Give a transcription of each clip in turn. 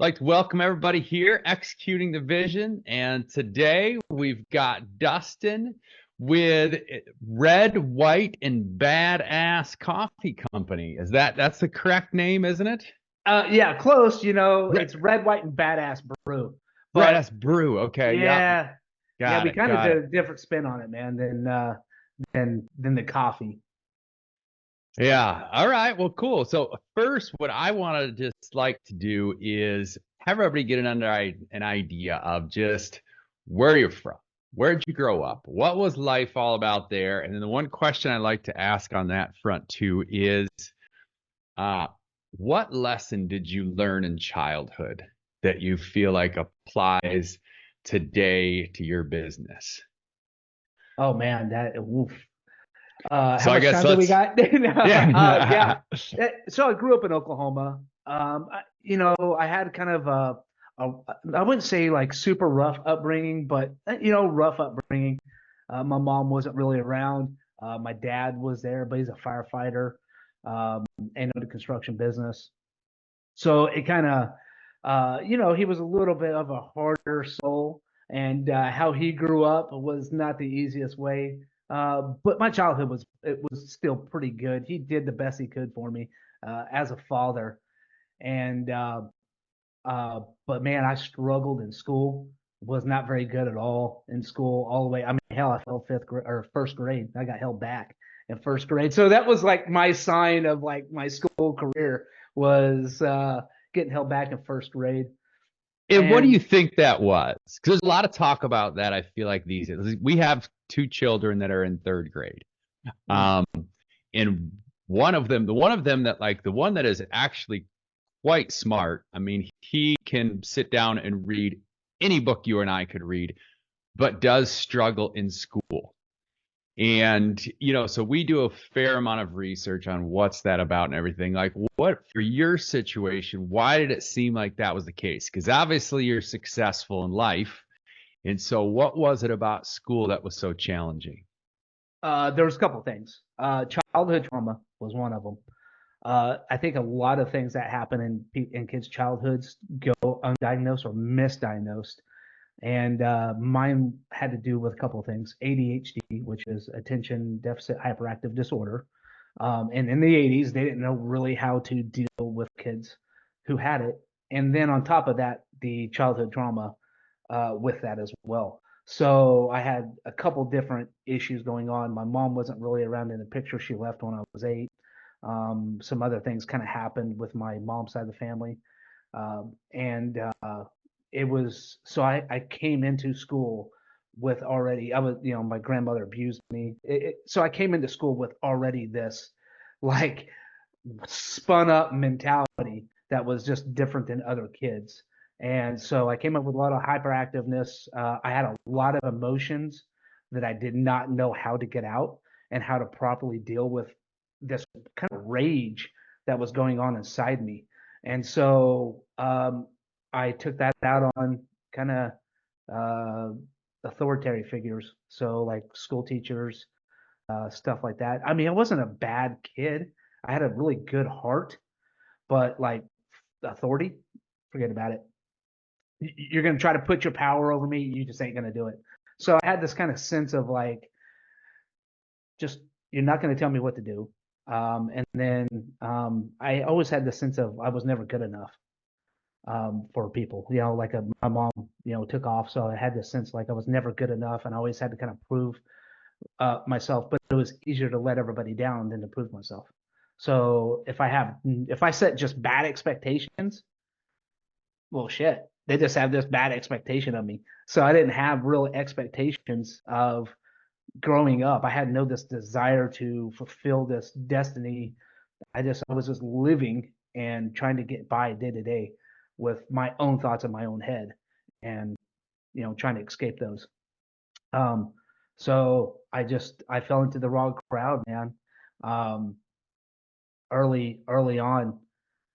Like to welcome everybody here, executing the vision. And today we've got Dustin with Red, White, and Badass Coffee Company. That's the correct name, isn't it? Yeah, close. Red, It's red, white, and badass brew. But Badass Brew. Okay, yeah, yeah, yeah, got we it, kind of got did it. a different spin on it, man, than the coffee. Yeah. All right. Well, cool. So first, what I want to just like to do is have everybody get an idea of just where you're from. Where'd you grow up? What was life all about there? And then the one question I like to ask on that front too is, uh, what lesson did you learn in childhood that you feel like applies today to your business? Oh man, that oof. So How I much guess time do we let's, got? Yeah. yeah. So I grew up in Oklahoma. I had kind of a I wouldn't say like super rough upbringing, but rough upbringing. My mom wasn't really around. My dad was there, but he's a firefighter and in the construction business. So it kind of, he was a little bit of a harder soul, and how he grew up was not the easiest way. But my childhood was still pretty good. He did the best he could for me as a father, and but man, I struggled in school. Was not very good at all in school all the way. I mean, hell, I fell fifth grade or first grade. I got held back in first grade. So that was like my sign of like my school career was getting held back in first grade. And what do you And think that was? Because there's a lot of talk about that. I feel like these days we have two children that are in third grade, mm, um, and the one of them that like the one that is actually quite smart. I mean, he can sit down and read any book you and I could read, but does struggle in school. And, so we do a fair amount of research on what's that about and everything. Like, what for your situation, why did it seem like that was the case? Because obviously you're successful in life. And so, what was it about school that was so challenging? there was a couple of things. Childhood trauma was one of them. I think a lot of things that happen in kids' childhoods go undiagnosed or misdiagnosed. And mine had to do with a couple of things: ADHD, which is attention deficit hyperactive disorder. And in the 80s, they didn't know really how to deal with kids who had it. And then on top of that, the childhood trauma with that as well. So I had a couple different issues going on. My mom wasn't really around in the picture. She left when I was 8. Some other things kind of happened with my mom's side of the family. And it was so I came into school with already I was my grandmother abused me so I came into school with already this like spun up mentality that was just different than other kids, and so I came up with a lot of hyperactiveness. I had a lot of emotions that I did not know how to get out and how to properly deal with this kind of rage that was going on inside me. And so I took that out on kind of uh, authoritarian figures. So like school teachers, stuff like that. I mean, I wasn't a bad kid. I had a really good heart, but like authority, forget about it. You're going to try to put your power over me. You just ain't going to do it. So I had this kind of sense of like, just you're not going to tell me what to do. And then I always had the sense of I was never good enough for people. My mom, took off, so I had this sense like I was never good enough, and I always had to kind of prove myself. But it was easier to let everybody down than to prove myself. So if I set just bad expectations, well, shit, they just have this bad expectation of me. So I didn't have real expectations of growing up. I had no this desire to fulfill this destiny. I was just living and trying to get by day to day with my own thoughts in my own head, and trying to escape those. Um, so I fell into the wrong crowd, man. Um, early on,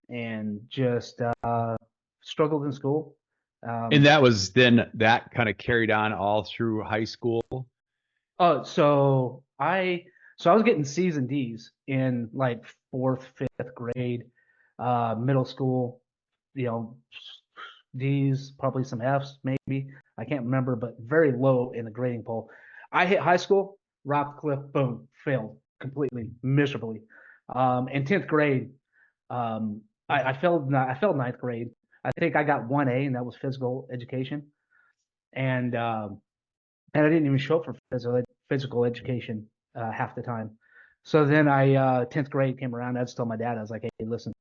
and just struggled in school. And Um, that kind of carried on all through high school. oh, so I was getting C's and D's in like fourth, fifth grade, middle school, you know, D's, probably some F's, maybe. I can't remember, but very low in the grading poll. I hit high school, rocked the cliff, boom, failed completely, miserably. In 10th grade, I failed ninth grade. I think I got 1A, and that was physical education. And I didn't even show up for physical education half the time. So then 10th grade came around. I just told my dad, I was like, hey, listen,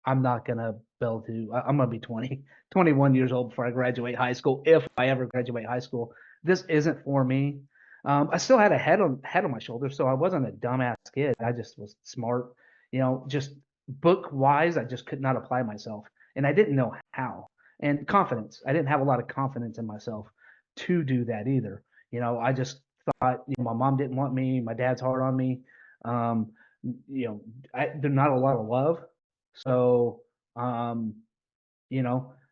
I'm not going to be able to, I'm going to be 21 years old before I graduate high school, if I ever graduate high school. This isn't for me. I still had a head on my shoulders, so I wasn't a dumbass kid. I just was smart, just book wise. I just could not apply myself, and I didn't know how. And confidence, I didn't have a lot of confidence in myself to do that either. I just thought, my mom didn't want me, my dad's hard on me. Um, there's not a lot of love, so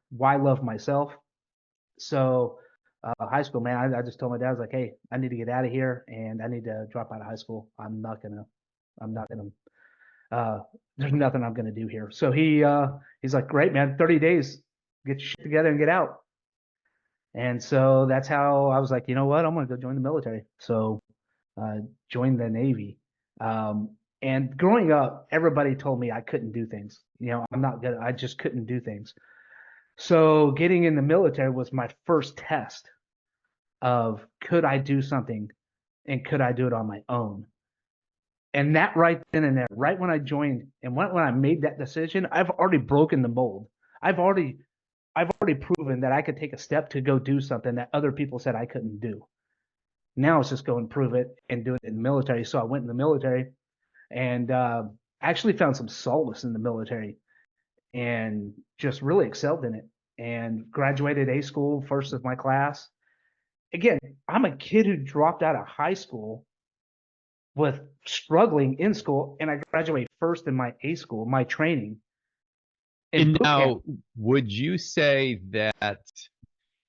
why love myself? So high school, man, I just told my dad, I was like, hey, I need to get out of here and I need to drop out of high school. I'm not gonna, there's nothing I'm gonna do here. So he's like, great, man, 30 days, get your shit together and get out. And so that's how I was like, you know what, I'm gonna go join the military. So joined the Navy. And growing up, everybody told me I couldn't do things. I'm not good. I just couldn't do things. So getting in the military was my first test of could I do something and could I do it on my own? And that right then and there, right when I joined and when I made that decision, I've already broken the mold. I've already proven that I could take a step to go do something that other people said I couldn't do. Now it's just go and prove it and do it in the military. So I went in the military and actually found some solace in the military and just really excelled in it and graduated A school, first of my class. Again, I'm a kid who dropped out of high school with struggling in school, and I graduated first in my A school, my training. And now, would you say that,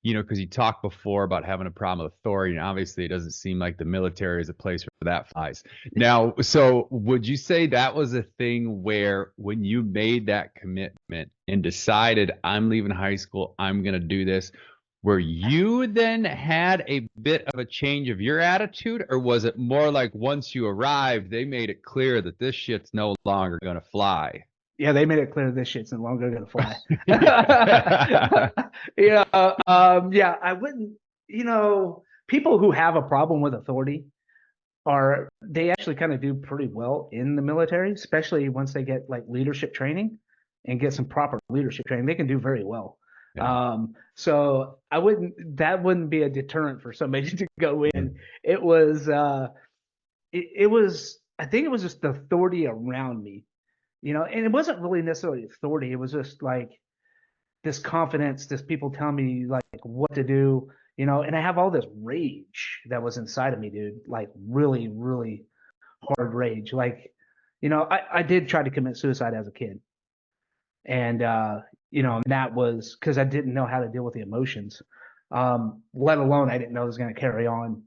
because you talked before about having a problem with authority, and obviously it doesn't seem like the military is a place where that flies. Now, so would you say that was a thing where when you made that commitment and decided I'm leaving high school, I'm going to do this, where you then had a bit of a change of your attitude, or was it more like once you arrived, they made it clear that this shit's no longer going to fly? Yeah, they made it clear this shit's no longer gonna fly. I wouldn't. People who have a problem with authority they actually kind of do pretty well in the military, especially once they get like leadership training and get some proper leadership training. They can do very well. Yeah. So that wouldn't be a deterrent for somebody to go in. It was, I think it was just the authority around me. And it wasn't really necessarily authority. It was just like this confidence, this people tell me like what to do, and I have all this rage that was inside of me, dude, like really, really hard rage. Like, I did try to commit suicide as a kid. And, that was because I didn't know how to deal with the emotions, let alone I didn't know it was going to carry on,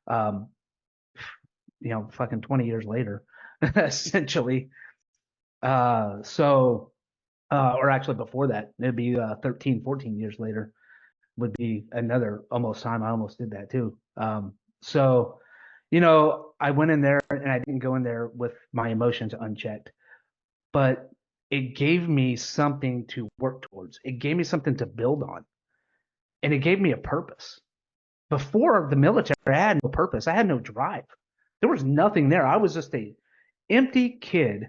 um, fucking 20 years later, essentially. Or actually before that, it'd be 13, 14 years later would be another almost time I almost did that too. So, I went in there and I didn't go in there with my emotions unchecked, but it gave me something to work towards. It gave me something to build on, and it gave me a purpose. Before the military, I had no purpose. I had no drive. There was nothing there. I was just a empty kid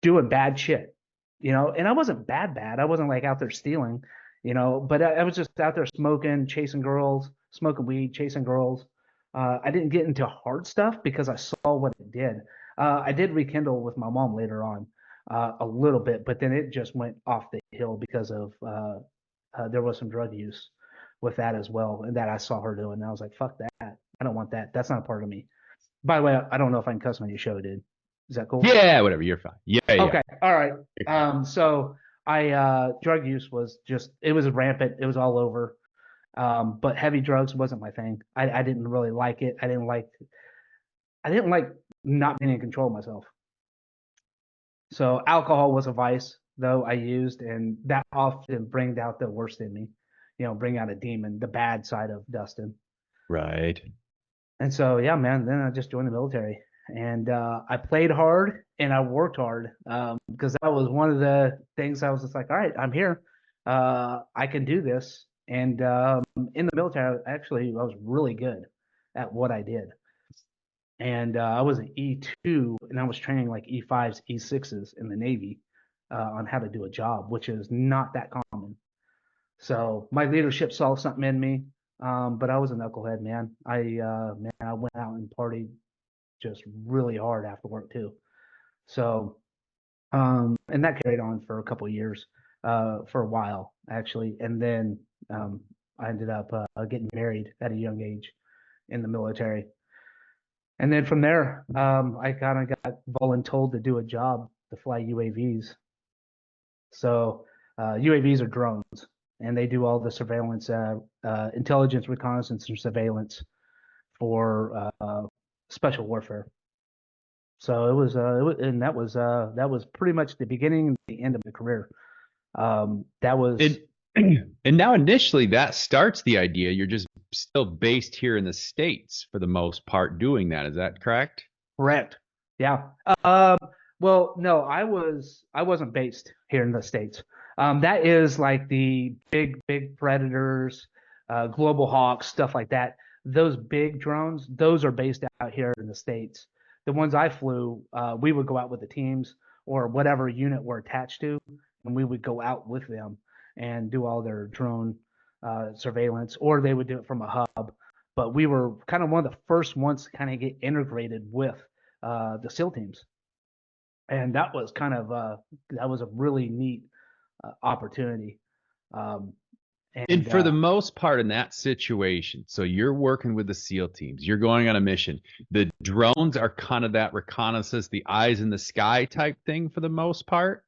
doing bad shit, and I wasn't bad. I wasn't like out there stealing, but I was just out there smoking, chasing girls, smoking weed, chasing girls. I didn't get into hard stuff because I saw what it did. I did rekindle with my mom later on a little bit, but then it just went off the hill because of there was some drug use with that as well, and that I saw her doing. And I was like, fuck that. I don't want that. That's not a part of me. By the way, I don't know if I can cuss on your show, dude. Is that cool? Yeah, whatever. You're fine. Yeah. Okay. All right. So drug use was it was rampant. It was all over. But heavy drugs wasn't my thing. I didn't really like it. I didn't like not being in control of myself. So alcohol was a vice though I used, and that often brings out the worst in me, bring out a demon, the bad side of Dustin. Right. And so, yeah, man, then I just joined the military, and I played hard and I worked hard, because that was one of the things I was just like, all right, I'm here. I can do this. And in the military, I was really good at what I did. And I was an E2 and I was training like E5s, E6s in the Navy on how to do a job, which is not that common. So my leadership saw something in me, but I was a knucklehead, man. I went out and partied just really hard after work too. So and that carried on for a couple of years, for a while actually, and then I ended up getting married at a young age in the military, and then from there, I kind of got voluntold to do a job to fly UAVs. So UAVs are drones, and they do all the surveillance, intelligence, reconnaissance, and surveillance for special warfare. So and that was pretty much the beginning and the end of the career. That was And and now initially that starts the idea. You're just still based here in the States for the most part doing that. Is that correct? correct. Yeah. Well, no, I wasn't based here in the States. That is like the big predators, global hawks, stuff like that. Those big drones, those are based out here in the States. The ones I flew, we would go out with the teams or whatever unit we're attached to, and we would go out with them and do all their drone surveillance, or they would do it from a hub. But we were kind of one of the first ones to kind of get integrated with the SEAL teams, and that was a really neat opportunity. Um, And and for the most part in that situation, so you're working with the SEAL teams, you're going on a mission. The drones are kind of that reconnaissance, the eyes in the sky type thing for the most part.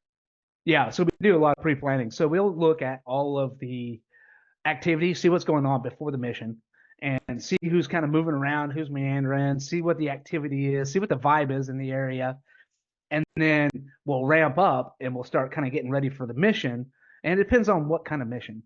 yeah, so we do a lot of pre-planning. So we'll look at all of the activities, see what's going on before the mission, and see who's kind of moving around, who's meandering, see what the activity is, see what the vibe is in the area, and then we'll ramp up and we'll start kind of getting ready for the mission. And it depends on what kind of mission,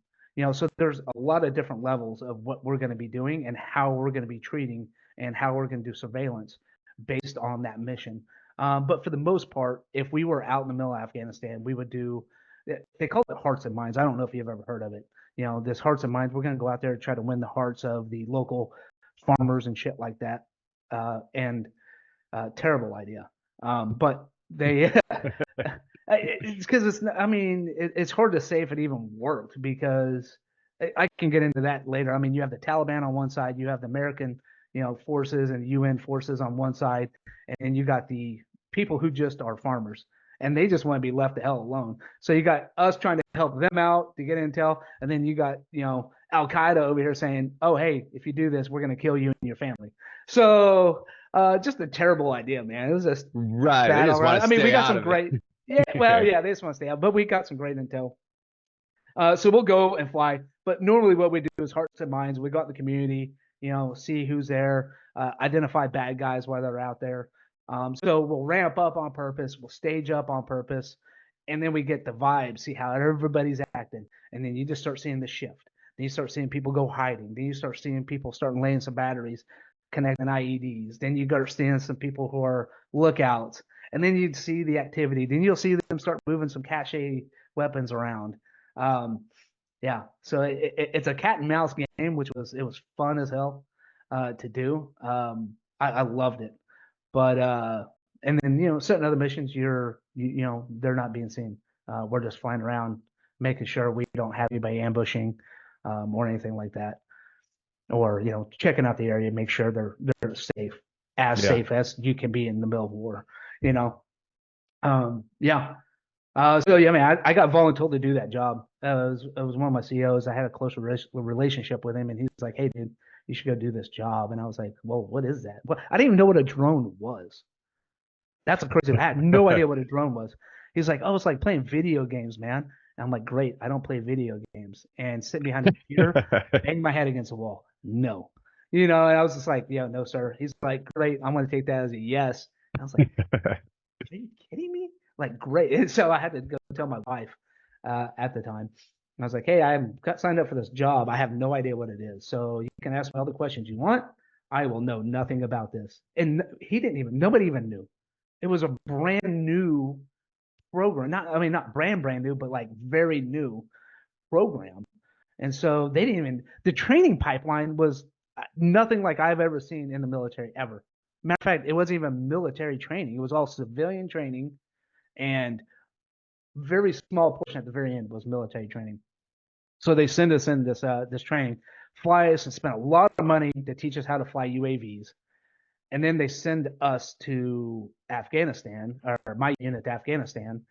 so there's a lot of different levels of what we're going to be doing and how we're going to be treating and how we're going to do surveillance based on that mission. But for the most part, if we were out in the middle of Afghanistan, we would do, they call it hearts and minds. I don't know if you've ever heard of it. This hearts and minds, we're going to go out there and try to win the hearts of the local farmers and shit like that. And terrible idea. But they, it's because I mean, it's hard to say if it even worked because I can get into that later. I mean, you have the Taliban on one side, you have the American, forces and UN forces on one side, and you got the people who just are farmers and they just want to be left the hell alone. So you got us trying to help them out to get intel, and then you got, Al Qaeda over here saying, "Oh, hey, if you do this, we're going to kill you and your family." So just a terrible idea, man. It was just Right. They bad just all want around. to I mean, we stay got out some of it. great, yeah, well, yeah, they just want to stay out, but we got some great intel. So we'll go and fly. But normally what we do is hearts and minds. We go out in the community, see who's there, identify bad guys while they're out there. So we'll ramp up on purpose. We'll stage up on purpose. And then we get the vibe, see how everybody's acting. And then you just start seeing the shift. Then you start seeing people go hiding. Then you start seeing people starting laying some batteries, connecting IEDs. Then you start seeing some people who are lookouts. And then you'd see the activity. Then you'll see them start moving some cache weapons around. Um, yeah, so it's a cat and mouse game, which was fun as hell to do. I loved it, but and then certain other missions they're not being seen. We're just flying around, making sure we don't have anybody ambushing or anything like that, or checking out the area, make sure they're safe, as Yeah. safe as you can be in the middle of war. You know, yeah. So yeah, man, I got voluntold to do that job. It was one of my CEOs. I had a close relationship with him, and he's like, "Hey, dude, you should go do this job." And I was like, "Well, what is that?" Well, I didn't even know what a drone was. That's a crazy. I had no idea what a drone was. He's like, "Oh, it's like playing video games, man." And I'm like, "Great, I don't play video games." And sit behind a computer, bang my head against the wall. No, and I was just like, "Yeah, no, sir." He's like, "Great, I'm going to take that as a yes." And I was like, "Are you kidding me?" like, great. And so I had to go tell my wife at the time. I was like, hey, I'm got signed up for this job. I have no idea what it is. So you can ask me all the questions you want. I will know nothing about this. And nobody even knew. It was a brand new program. Not brand new, but like very new program. And so they didn't even, the training pipeline was nothing like I've ever seen in the military ever. Matter of fact, it wasn't even military training. It was all civilian training, and very small portion at the very end was military training. So they send us in this training, fly us and spend a lot of money to teach us how to fly UAVs. And then they send us to Afghanistan, or my unit to Afghanistan.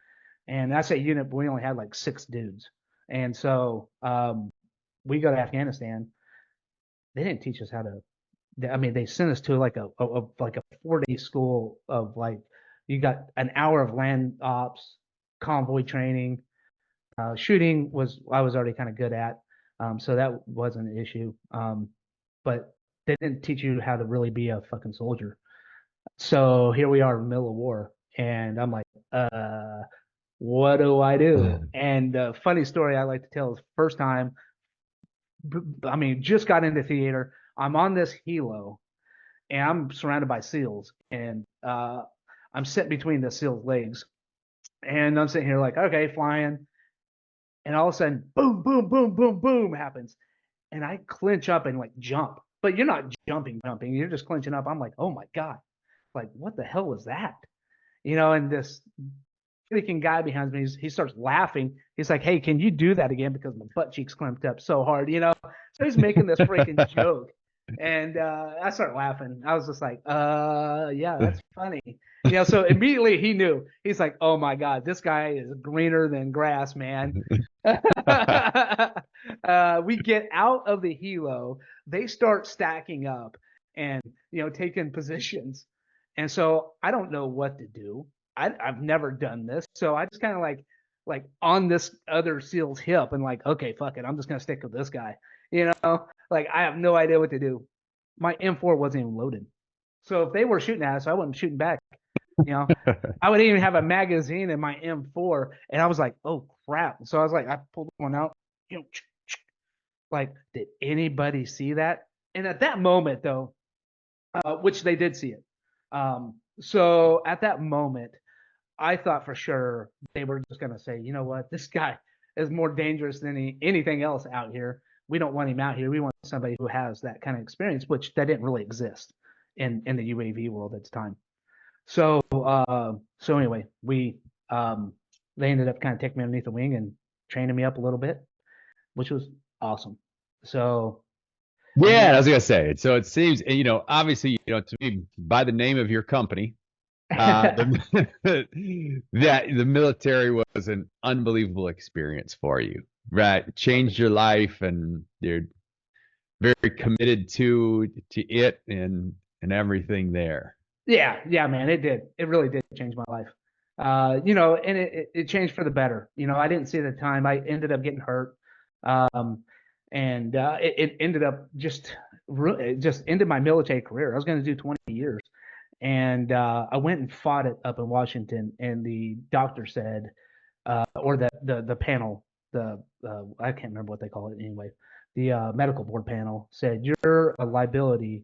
And that's a unit, but we only had like 6 dudes. And so we go to Afghanistan. They didn't teach us how to. I mean, they sent us to like a 4-day school of like, you got an hour of land ops, convoy training, shooting I was already kind of good at, so that wasn't an issue. But they didn't teach you how to really be a fucking soldier. So here we are in the middle of war, and I'm like, what do I do? And the funny story I like to tell is first time, I mean, just got into theater. I'm on this helo, and I'm surrounded by SEALs, and I'm sitting between the SEALs' legs, and I'm sitting here like, okay, flying, and all of a sudden, boom, boom, boom, boom, boom happens, and I clinch up and like jump, but you're not jumping, you're just clinching up. I'm like, oh my god, like what the hell was that? And this freaking guy behind me, he starts laughing. He's like, hey, can you do that again? Because my butt cheeks clamped up so hard. So he's making this freaking joke. And I start laughing. I was just like, yeah, that's funny. So immediately he knew. He's like, oh my God, this guy is greener than grass, man. We get out of the helo. They start stacking up and, taking positions. And so I don't know what to do. I've never done this. So I just kind of like on this other SEAL's hip and like, okay, fuck it. I'm just going to stick with this guy. Like I have no idea what to do. My M4 wasn't even loaded. So if they were shooting at us, I wasn't shooting back. I would even have a magazine in my M4, and I was like, oh crap. So I was like, I pulled one out, like, did anybody see that? And at that moment, though, which they did see it. So at that moment, I thought for sure they were just going to say, you know what, this guy is more dangerous than anything else out here. We don't want him out here. We want somebody who has that kind of experience, which that didn't really exist in the UAV world at the time. So anyway, they ended up kind of taking me underneath the wing and training me up a little bit, which was awesome. So yeah, I was gonna say. So it seems, obviously, to me, by the name of your company, that the military was an unbelievable experience for you, right? It changed your life, and you're very committed to it and everything there. Yeah, man, it did. It really did change my life. And it changed for the better. I didn't see it at the time. I ended up getting hurt. And it ended up it just ended my military career. I was going to do 20 years. And I went and fought it up in Washington, and the doctor said, or the panel, I can't remember what they call it anyway. The medical board panel said, you're a liability,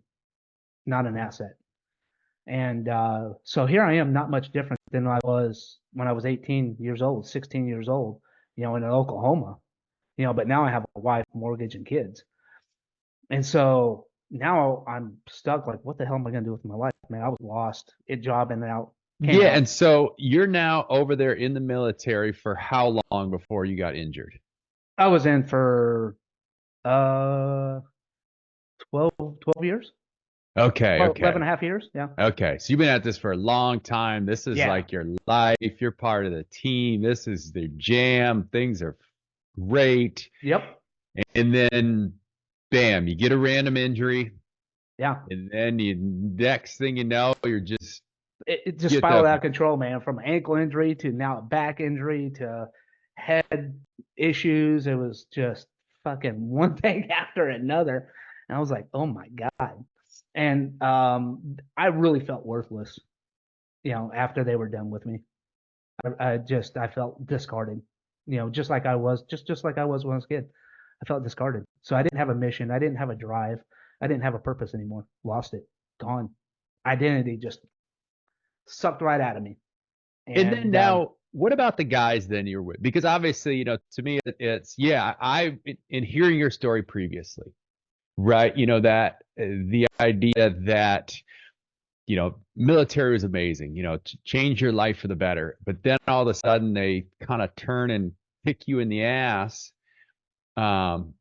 not an asset. And so here I am, not much different than I was when I was 18 years old, 16 years old, in Oklahoma, but now I have a wife, mortgage, and kids. And so now I'm stuck. Like, what the hell am I going to do with my life? Man, I was lost. Job in and out. Yeah, and so you're now over there in the military for how long before you got injured? I was in for 12 years. Okay, 12, okay. 11 and a half years. Yeah. Okay, so you've been at this for a long time. This is like your life. You're part of the team. This is the jam. Things are great. Yep. And then, bam, you get a random injury. Yeah. And then next thing you know, you're just it just spiraled out of control, man. From ankle injury to now a back injury to head issues. It was just fucking one thing after another. And I was like, oh my God. And I really felt worthless, after they were done with me. I felt discarded, just like I was, just like I was when I was a kid. I felt discarded. So I didn't have a mission. I didn't have a drive. I didn't have a purpose anymore. Lost it. Gone. Identity just sucked right out of me. And then And now, what about the guys then you're with? Because obviously, to me, it's yeah. In hearing your story previously, right? That the idea that military was amazing, to change your life for the better, but then all of a sudden they kind of turn and kick you in the ass, from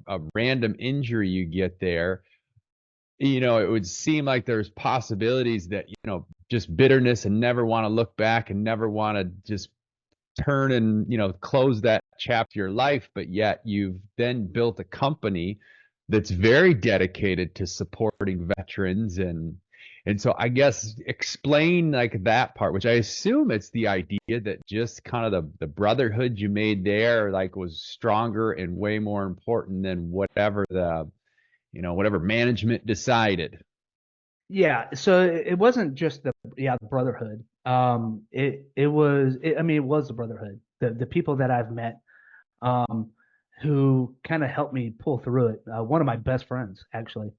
a random injury you get there. It would seem like there's possibilities that, just bitterness and never want to look back and never want to just turn and, close that chapter of your life. But yet you've then built a company that's very dedicated to supporting veterans. And so I guess explain like that part, which I assume it's the idea that just kind of the brotherhood you made there, like was stronger and way more important than whatever management decided. yeah, so it wasn't just the brotherhood. I mean, it was the brotherhood. The people that I've met, um, who kind of helped me pull through it. One of my best friends actually,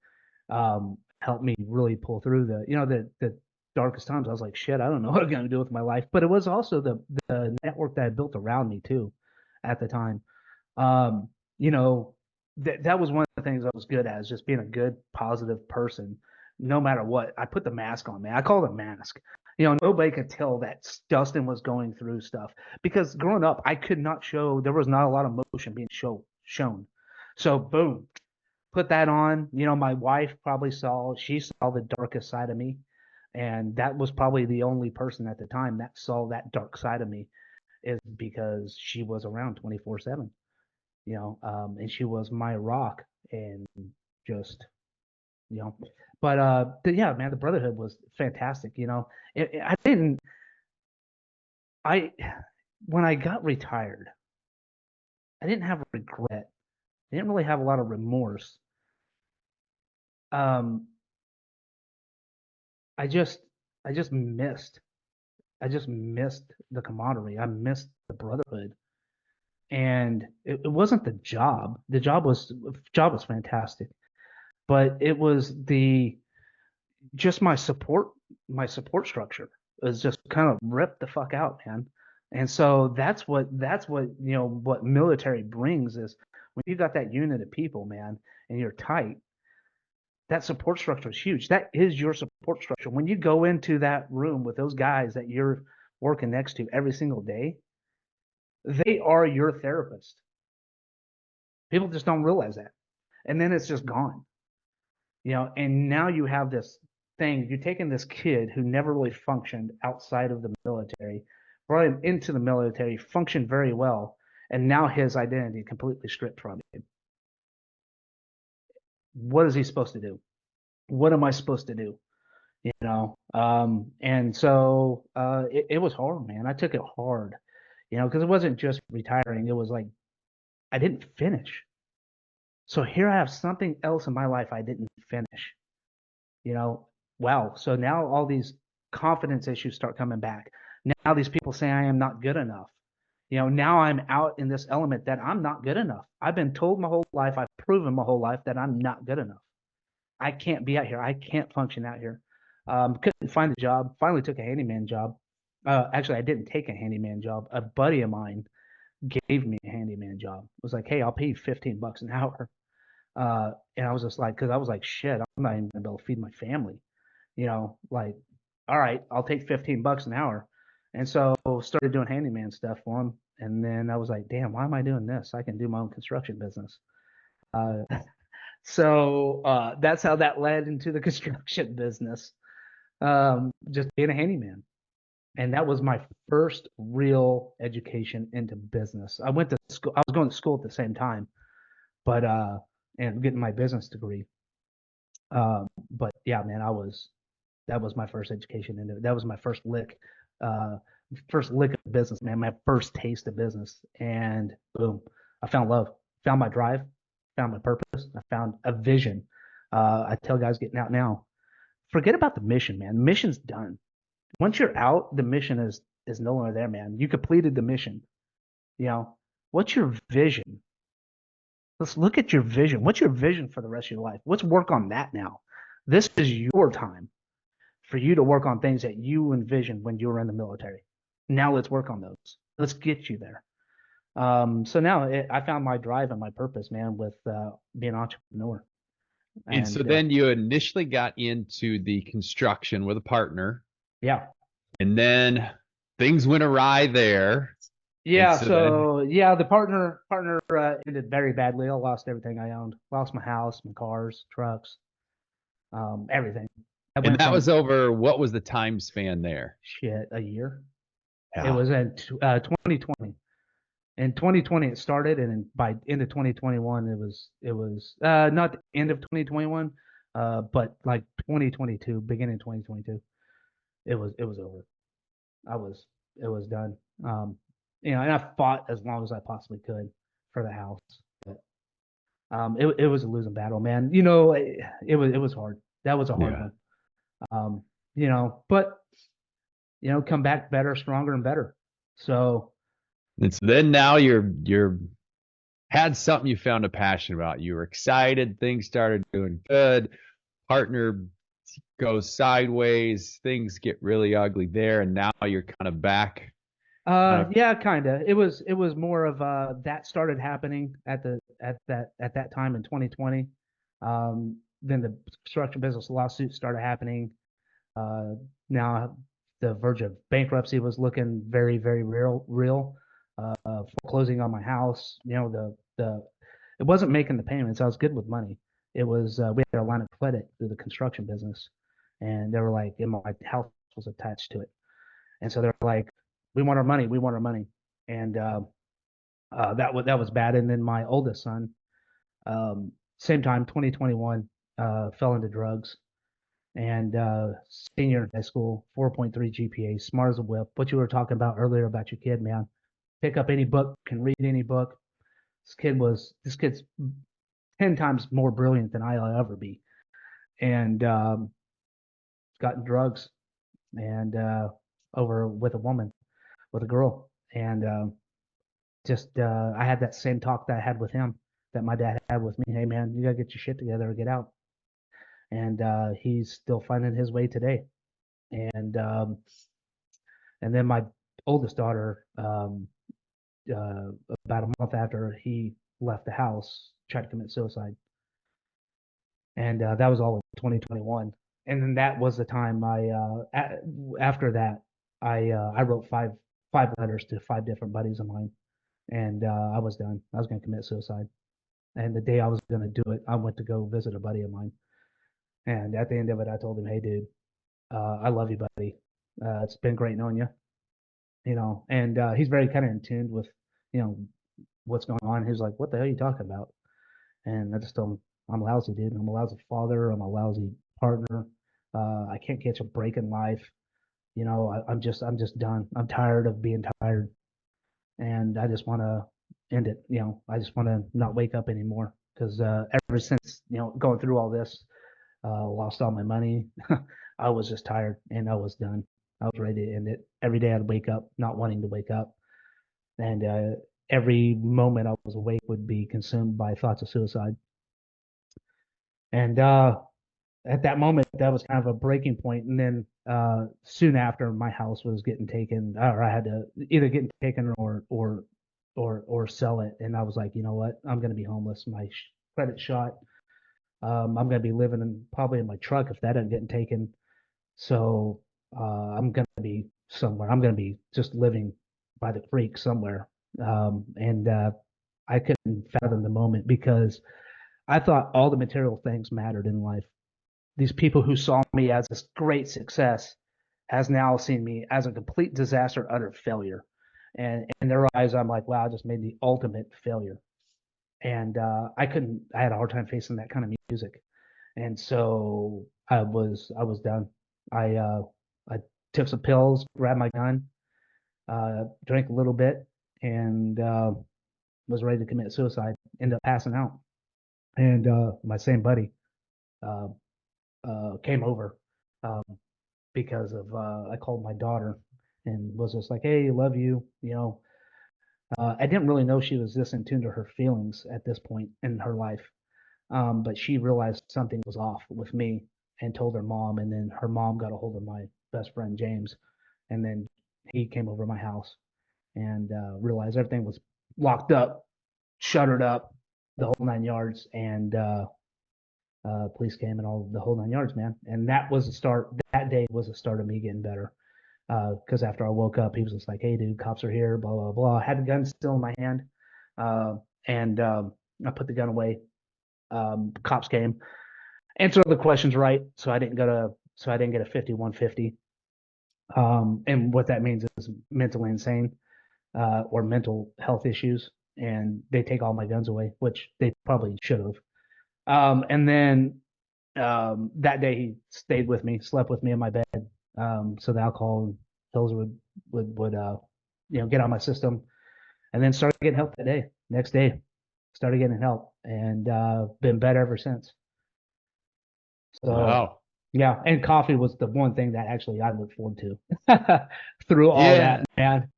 helped me really pull through the darkest times. I was like, shit, I don't know what I'm gonna do with my life. But it was also the network that I built around me too, at the time. Um, you know, that was one of the things I was good at, is just being a good, positive person, no matter what. I put the mask on, man. I call it a mask. Nobody could tell that Dustin was going through stuff, because growing up, I could not show. There was not a lot of emotion being shown. So boom, put that on. My wife probably she saw the darkest side of me, and that was probably the only person at the time that saw that dark side of me, is because she was around 24/7, and she was my rock, and just, you know, but yeah, man, the brotherhood was fantastic. I didn't, I, when I got retired, I didn't have regret. I didn't really have a lot of remorse. Um, I just, I just missed, I just missed the camaraderie. I missed the brotherhood, and it wasn't the job. The job was fantastic, but it was just my support structure was just kind of ripped the fuck out, man. And so that's what what military brings, is when you got that unit of people, man, and you're tight, that support structure is huge. That is your support structure. When you go into that room with those guys that you're working next to every single day, they are your therapist. People just don't realize that. And then it's just gone. And now you have this thing. You're taking this kid who never really functioned outside of the military, brought him into the military, functioned very well, and now his identity completely stripped from him. What is he supposed to do? What am I supposed to do? And so it was hard, man. I took it hard, because it wasn't just retiring. It was like I didn't finish. So here I have something else in my life I didn't finish. you know, wow. So now all these confidence issues start coming back. Now these people say I am not good enough. Now I'm out in this element that I'm not good enough. I've been told my whole life, I've proven my whole life that I'm not good enough. I can't be out here. I can't function out here. Couldn't find a job. Finally took a handyman job. Actually, I didn't take a handyman job. A buddy of mine gave me a handyman job. It was like, hey, I'll pay you $15 an hour. And I was just like, because I was like, shit, I'm not even gonna be able to feed my family. Like, all right, I'll take $15 an hour. And so started doing handyman stuff for him. And then I was like, damn, why am I doing this? I can do my own construction business. Uh, so that's how that led into the construction business. Just being a handyman. And that was my first real education into business. I went to school. I was going to school at the same time, but and getting my business degree. But yeah, man, that was my first education into it. That was my first lick of business, man. My first taste of business, and boom, I found love, found my drive, found my purpose. I found a vision. I tell guys getting out now, forget about the mission, man. The mission's done. Once you're out, the mission is is no longer there, man. You completed the mission. You know, what's your vision? Let's look at your vision. What's your vision for the rest of your life? Let's work on that now. This is your time for you to work on things that you envisioned when you were in the military. Now let's work on those. Let's get you there. So now I found my drive and my purpose, man, with being an entrepreneur. And so And then you initially got into the construction with a partner, yeah, and then things went awry there. And yeah. so then, So yeah, the partner ended very badly. I lost everything I owned. Lost my house, my cars, trucks, everything. I and went that from was over, what was the time span there? shit a year. It Yeah. was in 2020. In 2020 it started, and then by end of 2021 it was not the end of 2021, but like 2022, beginning of 2022, it was over. I was it was done. And I fought as long as I possibly could for the house. But, it was a losing battle, man. It was hard. That was a hard Yeah. one. Um, but come back better, stronger, and better. So And so then now you're had something you found a passion about. You were excited, things started doing good, partner goes sideways, things get really ugly there, and now you're kind of back, kind of. yeah, kind of. It was more of that started happening at that time in 2020. Then the construction business lawsuit started happening. Uh, Now the verge of bankruptcy was looking very, very real. Foreclosing on my house. The it wasn't making the payments. I was good with money. It was we had a line of credit through the construction business, and they were like, and my house was attached to it, and so they're like, we want our money, and that was bad. And then my oldest son, same time, 2021, fell into drugs, and senior in high school, 4.3 GPA, smart as a whip. What you were talking about earlier about your kid, man. Pick up any book, can read any book. This kid's 10 times more brilliant than I'll ever be. And gotten drugs and over with a woman, with a girl. And just I had that same talk that I had with him, that my dad had with me. Hey, man, you got to get your shit together or get out. And he's still finding his way today. And then my oldest daughter, about a month after he left the house, tried to commit suicide. And that was all in 2021. And then that was the time after that I wrote five letters to five different buddies of mine, and I was done. I was going to commit suicide. And the day I was going to do it, I went to go visit a buddy of mine. And at the end of it, I told him, "Hey, dude, I love you, buddy. It's been great knowing you." And he's very kind of in tune with, you know, what's going on. He's like, "What the hell are you talking about?" And I just told him, "I'm lousy, dude. I'm a lousy father. I'm a lousy partner. I can't catch a break in life. I'm just done. I'm tired of being tired, and I just want to end it. I just want to not wake up anymore because ever since going through all this, lost all my money. I was just tired and I was done. I was ready to end it. Every day I'd wake up not wanting to wake up, and every moment I was awake would be consumed by thoughts of suicide. And at that moment, that was kind of a breaking point. And then soon after, my house was getting taken, or I had to either get taken or sell it. And I was like, you know what? I'm going to be homeless. My credit shot. I'm going to be living probably in my truck if that isn't getting taken. So I'm going to be somewhere. I'm going to be just living by the creek somewhere. And I couldn't fathom the moment because I thought all the material things mattered in life. These people who saw me as this great success has now seen me as a complete disaster, utter failure. And in their eyes, I'm like, wow, I just made the ultimate failure. And I had a hard time facing that kind of music. And so I was done. I took some pills, grabbed my gun, drank a little bit, and was ready to commit suicide. Ended up passing out. And my same buddy uh, came over um, because of I called my daughter, and was just like, hey, love you. I didn't really know she was this in tune to her feelings at this point in her life. But she realized something was off with me and told her mom, and then her mom got a hold of my best friend James, and then he came over to my house and realized everything was locked up, shuttered up, the whole 9 yards, and police came and all the whole 9 yards, man. And that was the start. That day was the start of me getting better. Because after I woke up, he was just like, "Hey, dude, cops are here." Blah blah blah. I had the gun still in my hand, and I put the gun away. Cops came, answered all the questions right, so I didn't get a 5150. And what that means is mentally insane or mental health issues, and they take all my guns away, which they probably should have. And then that day he stayed with me, slept with me in my bed, so the alcohol and pills would get on my system, and then started getting help that day. Next day, started getting help, and been better ever since. So Wow. yeah, and coffee was the one thing that actually I looked forward to through all Yeah. that, man.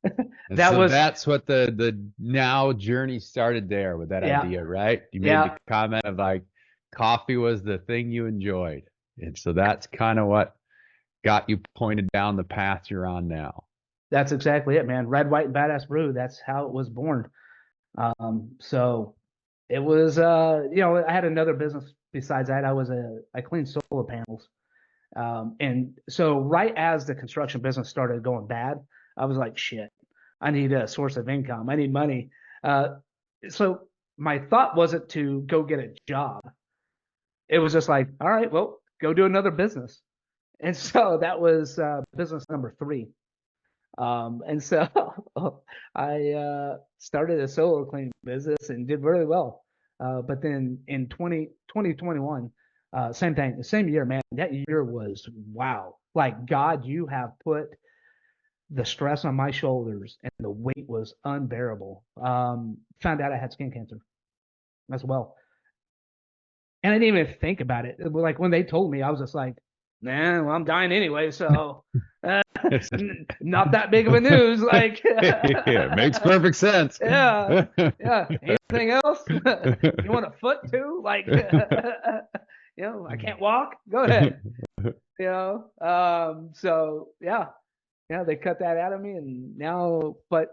And That so was that's what the now journey started there with that yeah, idea, right? You made the yeah, comment of like coffee was the thing you enjoyed. And so that's kind of what got you pointed down the path you're on now. that's exactly it, man. Red, white, and badass brew. That's how it was born. So it was, I had another business besides that. I cleaned solar panels. And so right as the construction business started going bad, I was like, shit, I need a source of income. I need money. So my thought wasn't to go get a job. It was just like, all right, well, go do another business. And so that was business number three. And so I started a solo cleaning business and did really well. But then in 2021, same thing, the same year, man, that year was wow. Like, God, you have put the stress on my shoulders and the weight was unbearable. Found out I had skin cancer as well. And I didn't even think about it. Like when they told me, I was just like, nah, well, I'm dying anyway. So not that big of a news. Like, Yeah, makes perfect sense. yeah, yeah. Anything else? You want a foot too? Like, I can't walk. Go ahead. So yeah, yeah. They cut that out of me, and now, but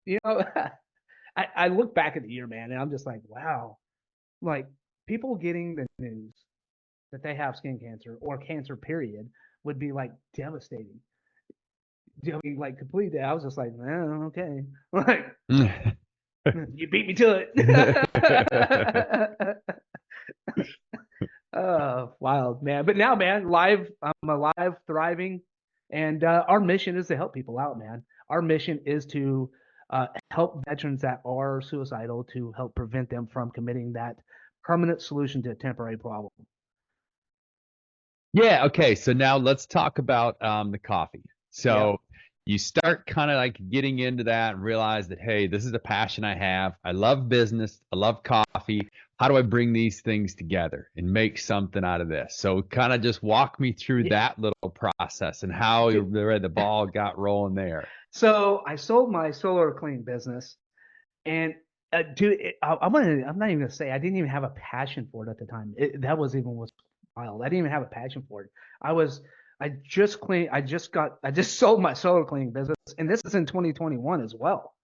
you know, I look back at the year, man, and I'm just like, wow, like people getting the news that they have skin cancer or cancer period would be like devastating. I mean, like completely. I was just like, okay, like you beat me to it. Wild man. But now, man, I'm alive, thriving, and our mission is to help people out, man. Our mission is to help veterans that are suicidal to help prevent them from committing that permanent solution to a temporary problem. Yeah, okay. So now let's talk about the coffee. Yeah. So you start kind of like getting into that and realize that, hey, this is a passion I have. I love business. I love coffee. How do I bring these things together and make something out of this? So kind of just walk me through that little process and how the ball got rolling there. So I sold my solar clean business, and dude, I'm not even gonna say I didn't even have a passion for it at the time. That was even what's wild. I didn't even have a passion for it. I was, I just sold my solar cleaning business, and this is in 2021 as well.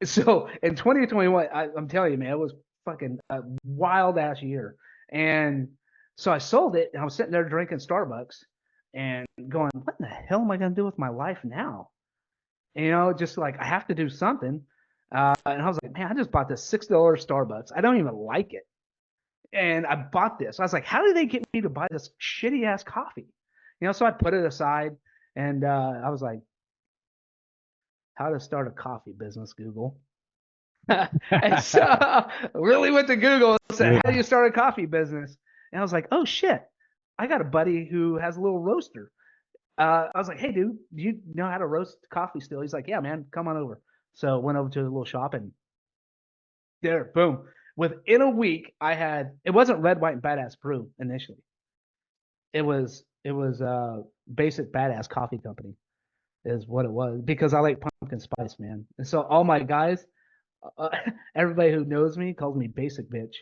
So in 2021, I'm telling you, man, it was fucking a wild ass year. And so I sold it, and I was sitting there drinking Starbucks and going, what the hell am I gonna do with my life now? Just like I have to do something. And I was like, man, I just bought this $6 Starbucks. I don't even like it. And I bought this. I was like, how did they get me to buy this shitty ass coffee? So I put it aside, and I was like, how to start a coffee business, Google. And so I really went to Google and said, how do you start a coffee business? And I was like, oh shit, I got a buddy who has a little roaster. I was like, hey, dude, do you know how to roast coffee still? He's like, yeah, man, come on over. So went over to the little shop, and there, boom. Within a week, it wasn't Red, White, and Badass Brew initially. It was basic badass coffee company. is what it was, because I like pumpkin spice, man. And so all my guys, uh, everybody who knows me calls me basic bitch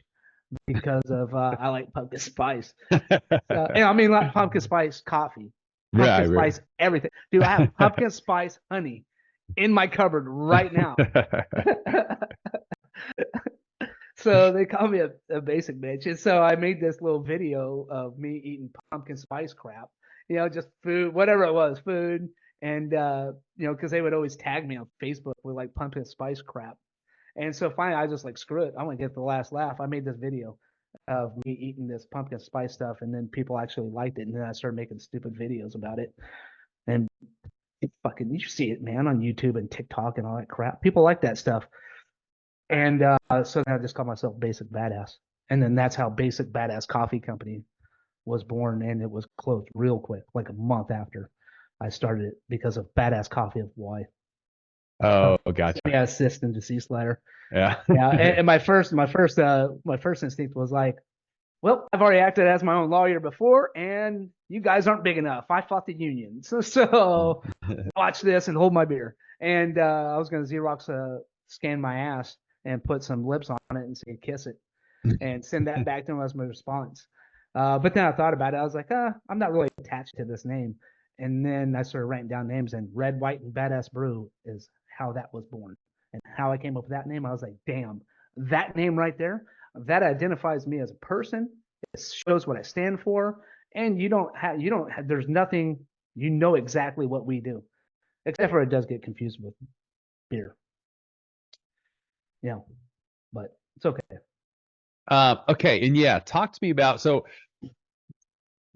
because of I like pumpkin spice. And I mean like pumpkin spice coffee, pumpkin Right, spice everything. Dude, I have pumpkin spice honey in my cupboard right now. So they call me a basic bitch. And so I made this little video of me eating pumpkin spice crap, just food, whatever it was, food. And, because they would always tag me on Facebook with like pumpkin spice crap. And so finally, I just like, screw it. I'm going to get the last laugh. I made this video of me eating this pumpkin spice stuff. And then people actually liked it. And then I started making stupid videos about it. And you see it, man, on YouTube and TikTok and all that crap. People like that stuff. And so then I just called myself Basic Badass. And then that's how Basic Badass Coffee Company was born. And it was closed real quick, like a month after I started it, because of Badass Coffee of Hawaii. Oh, gotcha. Yeah, assist and deceased letter. Yeah. Yeah. And my first instinct was like, well, I've already acted as my own lawyer before, and you guys aren't big enough. I fought the union. So watch this and hold my beer. And I was going to Xerox scan my ass and put some lips on it and say kiss it and send that back to him as my response. But then I thought about it. I was like, I'm not really attached to this name. And then I started writing down names, and Red, White, and Badass Brew is how that was born. And how I came up with that name, I was like, damn, that name right there, that identifies me as a person. It shows what I stand for. And there's nothing, exactly what we do, except for it does get confused with beer. Yeah, but it's okay. Okay. And yeah, talk to me about, so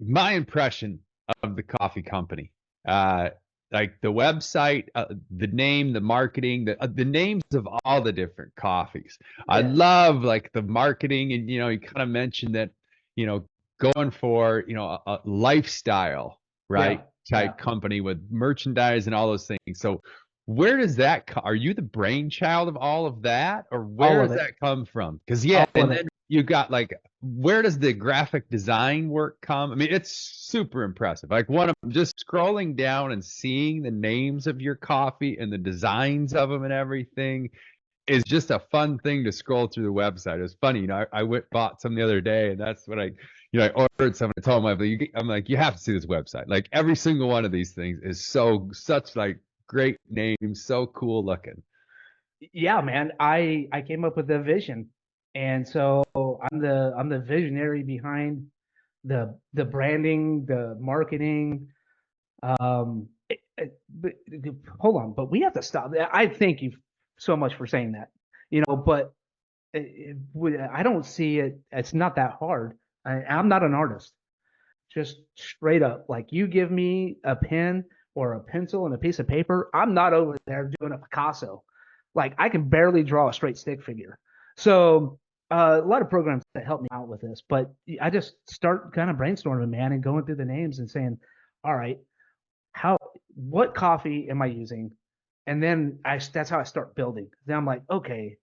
my impression of the coffee company, like the website, the name, the marketing, the names of all the different coffees. Yeah. I love like the marketing, and you kind of mentioned that, going for, a lifestyle, right? Type company with merchandise and all those things. So where does that are you the brainchild of all of that, or where does that come from? Because and then you got like, where does the graphic design work come? I mean, it's super impressive. Like I'm just scrolling down and seeing the names of your coffee and the designs of them and everything is just a fun thing to scroll through the website. It's funny, I bought some the other day, and that's what I ordered some. I told my wife, I'm like, you have to see this website. Like every single one of these things is such like great names, so cool looking. Yeah, man. I came up with a vision, and so I'm the visionary behind the branding, the marketing. But hold on, but we have to stop. I thank you so much for saying that. But I don't see it. It's not that hard. I'm not an artist. Just straight up, like you give me a pen or a pencil and a piece of paper, I'm not over there doing a Picasso. Like I can barely draw a straight stick figure. So a lot of programs that help me out with this, but I just start kind of brainstorming, man, and going through the names and saying, all right, what coffee am I using? And then that's how I start building. Then I'm like, okay,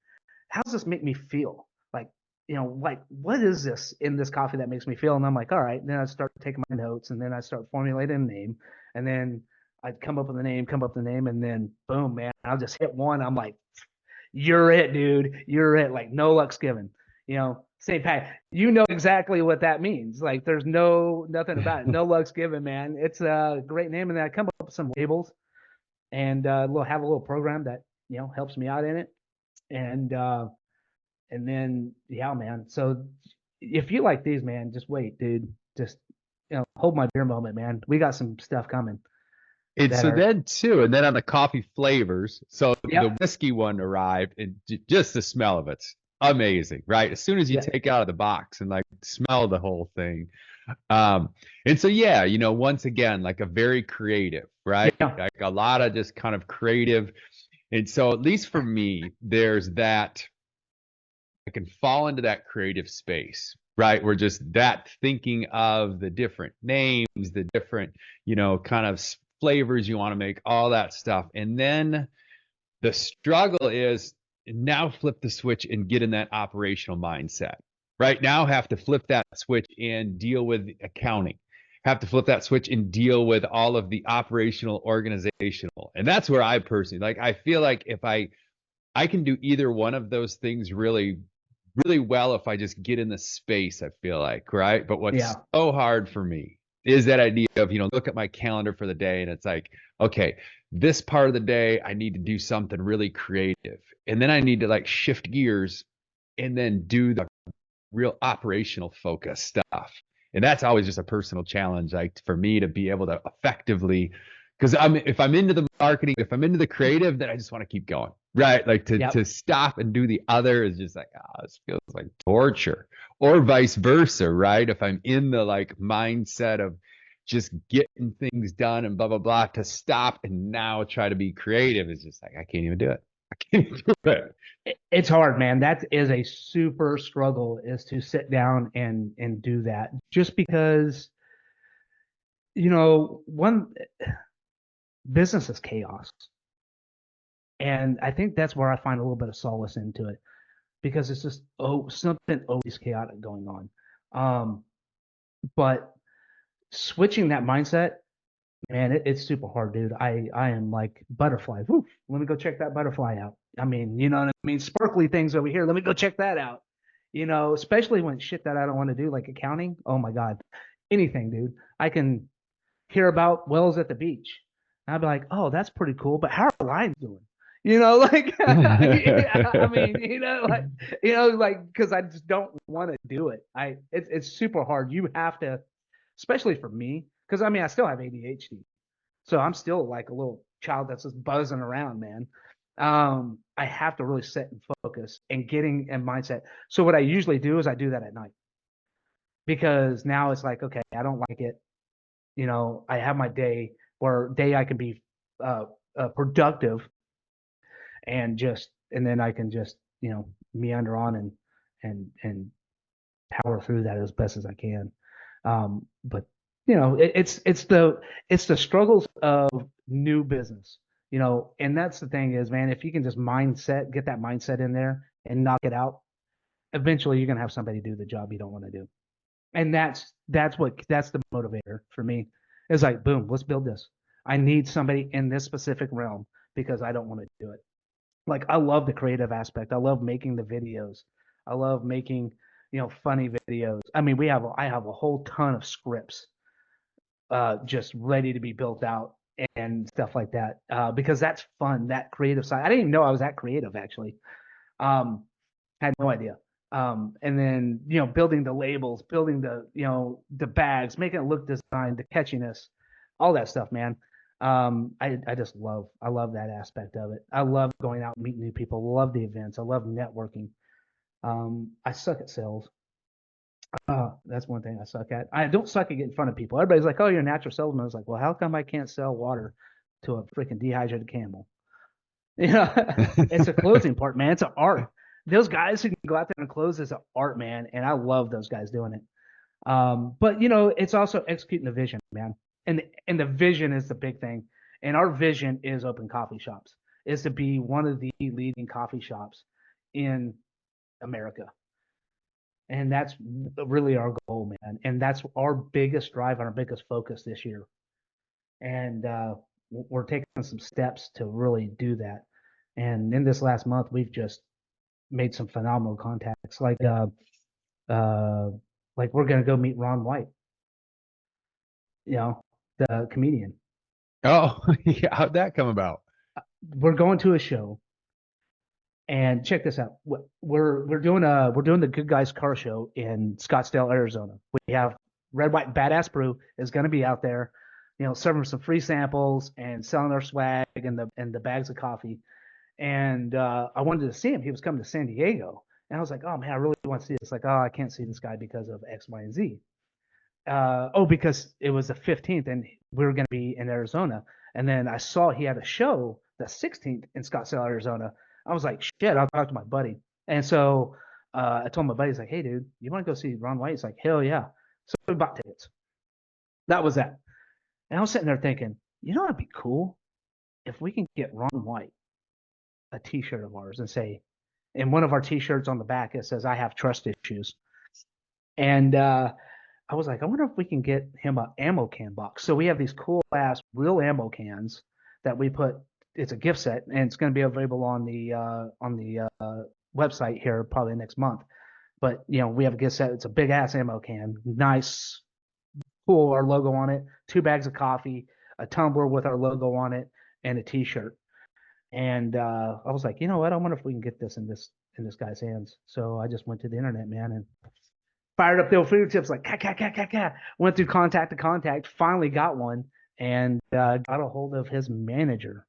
how does this make me feel? Like, like what is this in this coffee that makes me feel? And I'm like, all right. And then I start taking my notes, and then I start formulating a name, and then I'd come up with the name, and then boom, man, I'll just hit one. I'm like, you're it, dude. You're it. Like no luck's given. St. Pat, exactly what that means. Like there's nothing about it. No luck's given, man. It's a great name. And then I come up with some labels, and have a little program that, helps me out in it. And then, yeah, man. So if you like these, man, just wait, dude. Just, hold my beer moment, man. We got some stuff coming. And then on the coffee flavors, so the whiskey one arrived, and just the smell of it's amazing, right? As soon as you take it out of the box and like smell the whole thing. And so, once again, like a very creative, right? Like a lot of just kind of creative. And so at least for me, there's that, I can fall into that creative space, right? We're just that thinking of the different names, the different, kind of flavors you want to make, all that stuff. And then the struggle is now flip the switch and get in that operational mindset. Right now have to flip that switch and deal with accounting. have to flip that switch and deal with all of the operational, organizational. And that's where I personally like, I feel like if I can do either one of those things really, really well if I just get in the space, I feel like, right? But what's Yeah. so hard for me is that idea of, look at my calendar for the day and it's like, okay, this part of the day, I need to do something really creative. And then I need to like shift gears and then do the real operational focus stuff. And that's always just a personal challenge, like for me to be able to effectively, because if I'm into the marketing, if I'm into the creative, then I just want to keep going, right? Like to Yep. stop and do the other is just like, this feels like torture, or vice versa, right? If I'm in the like mindset of just getting things done and blah blah blah, to stop and now try to be creative is just like I can't even do it. I can't even do it. It's hard, man. That is a super struggle, is to sit down and do that, just because, one, business is chaos. And I think that's where I find a little bit of solace into it, because it's just, something always chaotic going on. But switching that mindset, man, it's super hard, dude. I am like butterfly. Woo, let me go check that butterfly out. I mean, you know what I mean? Sparkly things over here. Let me go check that out. Especially when shit that I don't want to do, like accounting. Oh my God. Anything, dude. I can hear about wells at the beach. And I'd be like, oh, that's pretty cool. But how are lines doing? Like, I mean, because I just don't want to do it. It's super hard. You have to, especially for me, because I mean, I still have ADHD. So I'm still like a little child that's just buzzing around, man. I have to really sit and focus and getting in mindset. So what I usually do is I do that at night, because now it's like, okay, I don't like it. I have my day where I can be productive, and then I can just, meander on and power through that as best as I can. But it's the struggles of new business, and that's the thing is, man, if you can just get that mindset in there and knock it out, eventually you're gonna have somebody do the job you don't want to do. And that's the motivator for me. Is like, boom, let's build this. I need somebody in this specific realm because I don't want to do it. Like, I love the creative aspect. I love making the videos. I love making, funny videos. I mean, I have a whole ton of scripts just ready to be built out and stuff like that, because that's fun, that creative side. I didn't even know I was that creative, actually. Had no idea. And then, building the labels, building the bags, making it look designed, the catchiness, all that stuff, man. I love that aspect of it. I love going out and meeting new people. Love the events. I love networking. I suck at sales. That's one thing I suck at. I don't suck at getting in front of people. Everybody's like, "Oh, you're a natural salesman." I was like, "Well, how come I can't sell water to a freaking dehydrated camel?" It's a closing part, man. It's an art. Those guys who can go out there and close is an art, man, and I love those guys doing it. But it's also executing the vision, man. And the vision is the big thing. And our vision is open coffee shops, is to be one of the leading coffee shops in America. And that's really our goal, man. And that's our biggest drive and our biggest focus this year. And we're taking some steps to really do that. And in this last month, we've just made some phenomenal contacts. Like we're gonna go meet Ron White, the comedian. Oh, yeah. How'd that come about? We're going to a show, and check this out. We're doing the Good Guys Car Show in Scottsdale, Arizona. We have Red White Badass Brew is going to be out there, serving some free samples and selling our swag and the bags of coffee. And I wanted to see him. He was coming to San Diego, and I was like, oh man, I really want to see this. Like, oh, I can't see this guy because of X, Y, and Z. Because it was the 15th and we were going to be in Arizona. And then I saw he had a show the 16th in Scottsdale, Arizona. I was like, shit, I'll talk to my buddy. And so I told my buddy, he's like, hey, dude, you want to go see Ron White? He's like, hell yeah. So we bought tickets. That was that. And I was sitting there thinking, it'd be cool if we can get Ron White a t-shirt of ours and say, in one of our t-shirts on the back, it says, I have trust issues. And I was like, I wonder if we can get him a ammo can box. So we have these cool ass real ammo cans that we put. It's a gift set, and it's going to be available on the website here probably next month. But we have a gift set. It's a big ass ammo can, nice, cool, our logo on it. 2 bags of coffee, a tumbler with our logo on it, and a T-shirt. And I was like, you know what? I wonder if we can get this in this guy's hands. So I just went to the internet, man, and fired up the old fingertips like cat cat cat cat cat. Went through contact to contact, finally got one, and got a hold of his manager.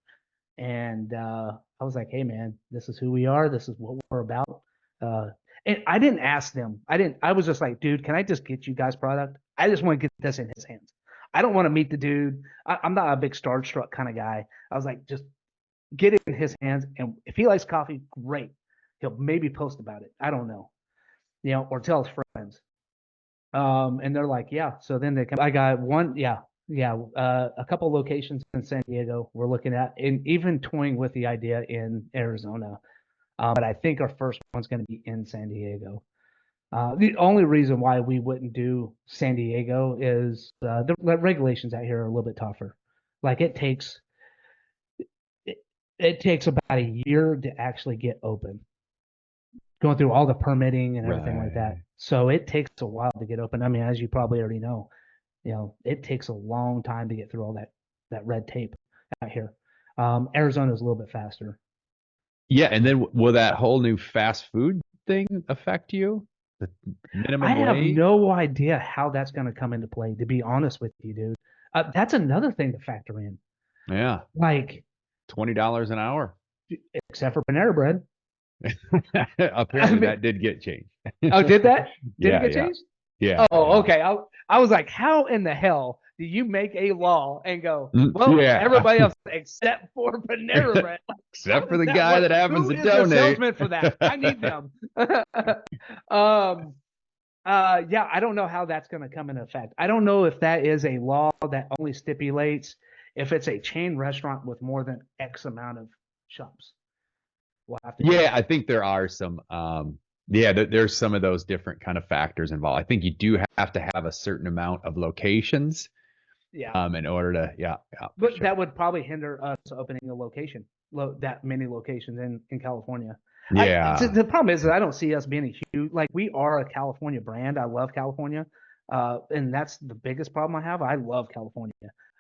And I was like, hey man, this is who we are. This is what we're about. Uh, and I didn't ask them. I was just like, dude, can I just get you guys product? I just want to get this in his hands. I don't want to meet the dude. I'm not a big starstruck kind of guy. I was like, just get it in his hands. And if he likes coffee, great. He'll maybe post about it. I don't know, or tell his friends. And they're like, yeah. So then they come. I got one, yeah, yeah, a couple locations in San Diego we're looking at, and even toying with the idea in Arizona. But I think our first one's going to be in San Diego. The only reason why we wouldn't do San Diego is the regulations out here are a little bit tougher. Like it, it takes about a year to actually get open, going through all the permitting and everything like that. Right. So it takes a while to get open. I mean, as you probably already know, it takes a long time to get through all that red tape out here. Arizona is a little bit faster. Yeah, and then will that whole new fast food thing affect you? The I minimum have wage? no idea how that's going to come into play, to be honest with you, dude. That's another thing to factor in. Yeah, Like, $20 an hour. except for Panera Bread. I Apparently mean, that did get changed. oh, did that? Did it Yeah, get yeah, changed? yeah, Oh, yeah. okay. I was like, how in the hell do you make a law and go, well, Yeah. everybody else except for Panera Bread? Like, how Except for does the that guy work? that happens Who to is the donate. salesman for that? I need them. um, yeah, I don't know how that's going to come into effect. I don't know if that is a law that only stipulates if it's a chain restaurant with more than X amount of shops. We'll have to check. Yeah, I think there are some yeah, there's some of those different kind of factors involved. I think you do have to have a certain amount of locations Yeah. in order to yeah, yeah, for But sure. that would probably hinder us opening a location, that many locations in California. Yeah. The problem is that I don't see us being a huge, like we are a California brand. I love California. And that's the biggest problem I have. I love California.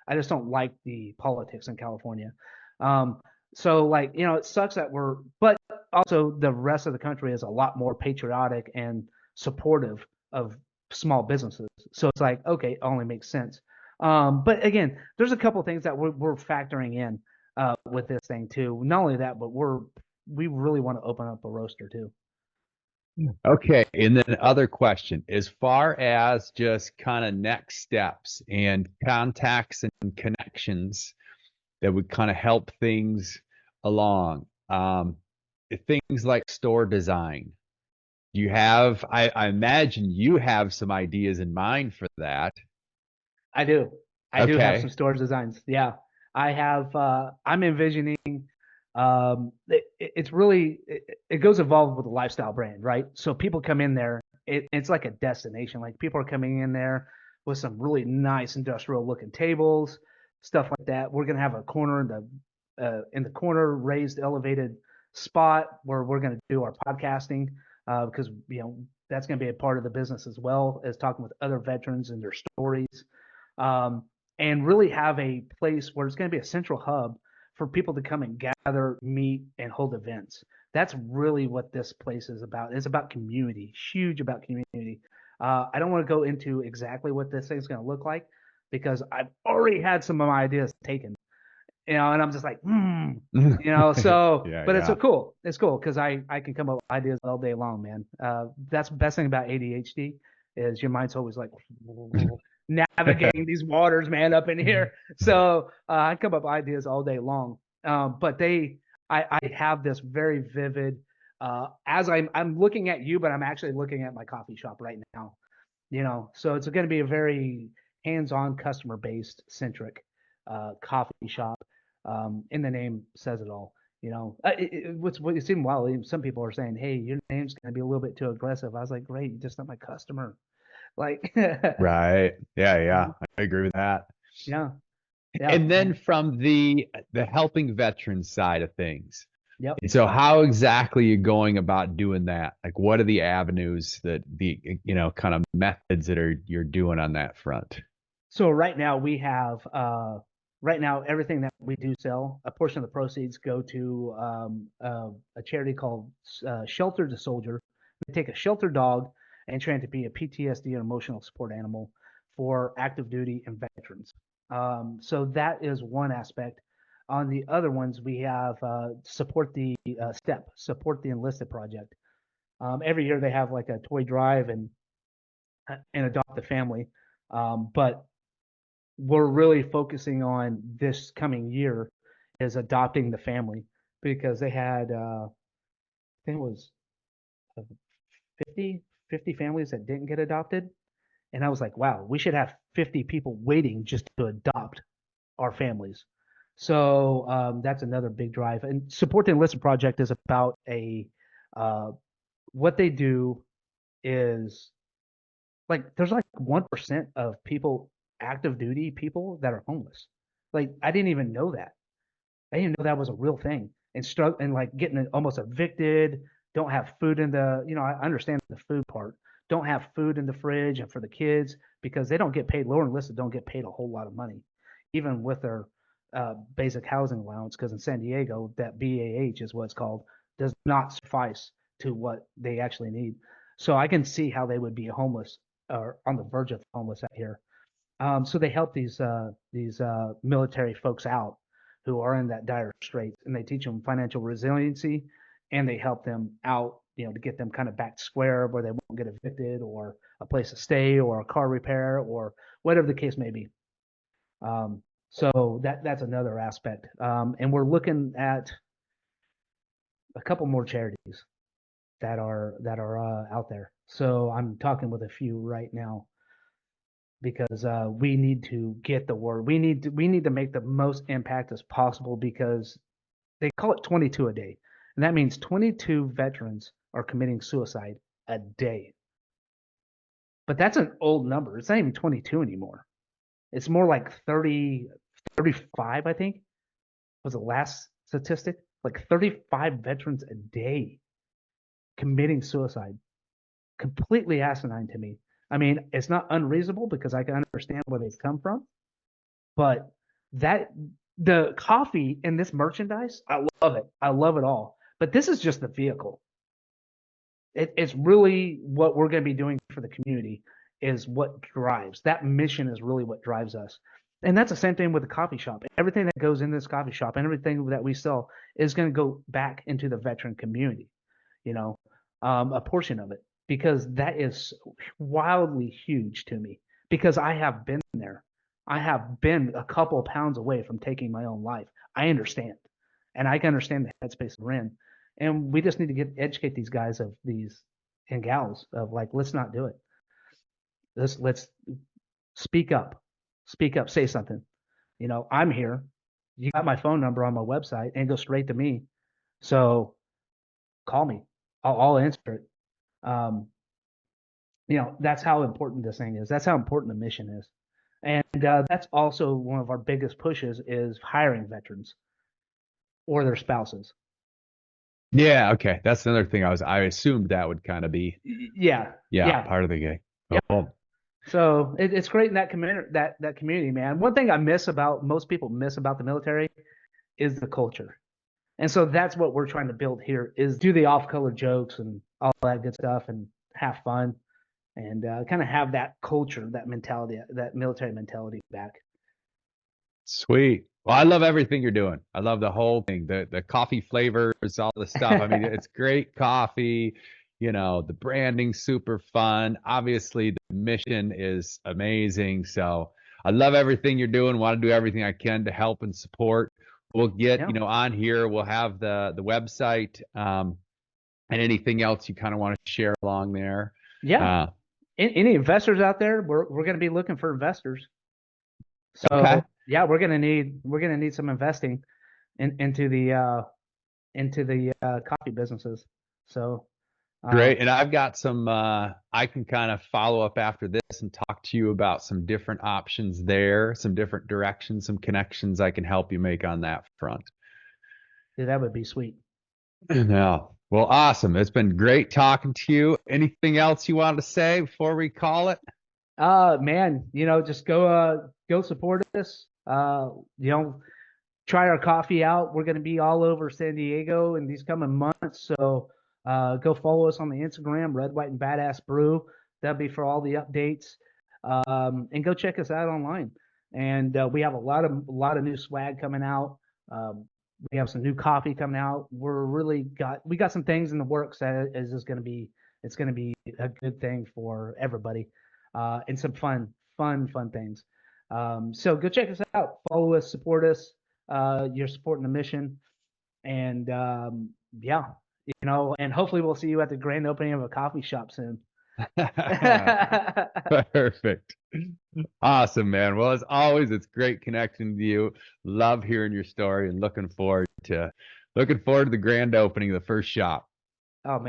I just don't like the politics in California. Um, so like, it sucks that but also the rest of the country is a lot more patriotic and supportive of small businesses. So it's like, okay, it only makes sense. But again, there's a couple things that we're factoring in with this thing too. Not only that, but we really want to open up a roaster too. Okay, and then other question, as far as just kind of next steps and contacts and connections that would kind of help things along. Things like store design. You have, I imagine you have some ideas in mind for that. I do. I do have some Okay. storage designs. Yeah. I have I'm envisioning it's really it goes involved with a lifestyle brand, right? So people come in there, it's like a destination. Like people are coming in there with some really nice industrial looking tables, stuff like that. We're gonna have a corner in the corner raised elevated spot where we're gonna do our podcasting because that's gonna be a part of the business as well as talking with other veterans and their stories um, and really have a place where it's going to be a central hub for people to come and gather, meet, and hold events. That's really what this place is about. It's about community, huge about community. I don't want to go into exactly what this thing's going to look like because I've already had some of my ideas taken, and I'm just like, so, Yeah, but it's so yeah. cool. It's cool because I can come up with ideas all day long, man. That's the best thing about ADHD is your mind's always like navigating these waters, man, up in here. So I come up with ideas all day long. But I have this very vivid, as I'm looking at you, but I'm actually looking at my coffee shop right now. So it's going to be a very hands-on, customer-based centric coffee shop. And the name says it all. What you seem wild. Some people are saying, "Hey, your name's going to be a little bit too aggressive." I was like, "Great, you're just not my customer." Like, Right. Yeah, yeah. I agree with that. yeah, yeah, And then from the helping veterans side of things. yep. And so how exactly are you going about doing that? Like what are the avenues that kind of methods that you're doing on that front? So right now we have right now everything that we do sell, a portion of the proceeds go to a charity called Shelter to Soldier. We take a shelter dog and train it to be a PTSD and emotional support animal for active duty and veterans. So that is one aspect. On the other ones, we have support the support the enlisted project. Every year they have like a toy drive and adopt a family. But we're really focusing on this coming year is adopting the family because they had I think it was uh, 50 families that didn't get adopted, and I was like, wow, we should have 50 people waiting just to adopt our families. So that's another big drive. And support the enlisted project is about a what they do is like there's like 1% of people, active duty people, that are homeless. Like I didn't even know that. I didn't know that was a real thing. And struggle and like getting almost evicted, don't have food in the, I understand the food part. Don't have food in the fridge and for the kids because they don't get paid. Lower enlisted don't get paid a whole lot of money, even with their basic housing allowance. Because in San Diego, that BAH is what it's called, does not suffice to what they actually need. So I can see how they would be homeless or on the verge of homeless out here. So they help these military folks out who are in that dire straits, and they teach them financial resiliency, and they help them out, to get them kind of back to square where they won't get evicted or a place to stay or a car repair or whatever the case may be. So that's another aspect, and we're looking at a couple more charities that are out there. So I'm talking with a few right now because we need to get the word. We need to make the most impact as possible because they call it 22 a day, and that means 22 veterans are committing suicide a day. But that's an old number. It's not even 22 anymore. It's more like 30, 35, I think was the last statistic. Like 35 veterans a day committing suicide. Completely asinine to me. I mean, it's not unreasonable because I can understand where they've come from, but that the coffee and this merchandise, I love it. I love it all. But this is just the vehicle. It's really what we're going to be doing for the community is what drives. That mission is really what drives us. And that's the same thing with the coffee shop. Everything that goes in this coffee shop and everything that we sell is going to go back into the veteran community, you know, a portion of it, because that is wildly huge to me because I have been there. I have been a couple of pounds away from taking my own life. I understand. And I can understand the headspace we're in. And we just need to educate these guys of these and gals of like, let's not do it. Let's speak up. Speak up, say something. I'm here. You got my phone number on my website and go straight to me. So call me. I'll answer it. Um, that's how important this thing is. That's how important the mission is. And that's also one of our biggest pushes is hiring veterans or their spouses. Yeah, okay. That's another thing I assumed that would kind of be, Yeah, yeah, yeah, part of the game. yeah. Oh, So it's great in that community, that community, man. One thing most people miss about the military is the culture. And so that's what we're trying to build here is do the off-color jokes and all that good stuff and have fun and kind of have that culture, that mentality, that military mentality back. sweet. Well, I love everything you're doing. I love the whole thing, the coffee flavors, all the stuff. I mean, it's great coffee. The branding's super fun. Obviously, the mission is amazing. So I love everything you're doing. Want to do everything I can to help and support. We'll get, Yeah. on here. We'll have the website and anything else you kind of want to share along there. Yeah. Uh, Any investors out there, we're going to be looking for investors. okay. So yeah, we're gonna need some investing into the coffee businesses. So Great. And I've got some, I can kind of follow up after this and talk to you about some different options there, some different directions, some connections I can help you make on that front. Yeah, that would be sweet. Yeah. Well, awesome. It's been great talking to you. Anything else you wanted to say before we call it? Man, just go support us. Try our coffee out. We're going to be all over San Diego in these coming months. So go follow us on the Instagram, Red, White, and Badass Brew. That'll be for all the updates. And go check us out online. And we have a lot of new swag coming out. We have some new coffee coming out. We got some things in the works that is going to be a good thing for everybody, and some fun things. So go check us out. Follow us, support us. You're supporting the mission, and yeah, and hopefully we'll see you at the grand opening of a coffee shop soon. Perfect. Awesome, man. Well, as always, it's great connecting to you. Love hearing your story and looking forward to the grand opening of the first shop. Oh man.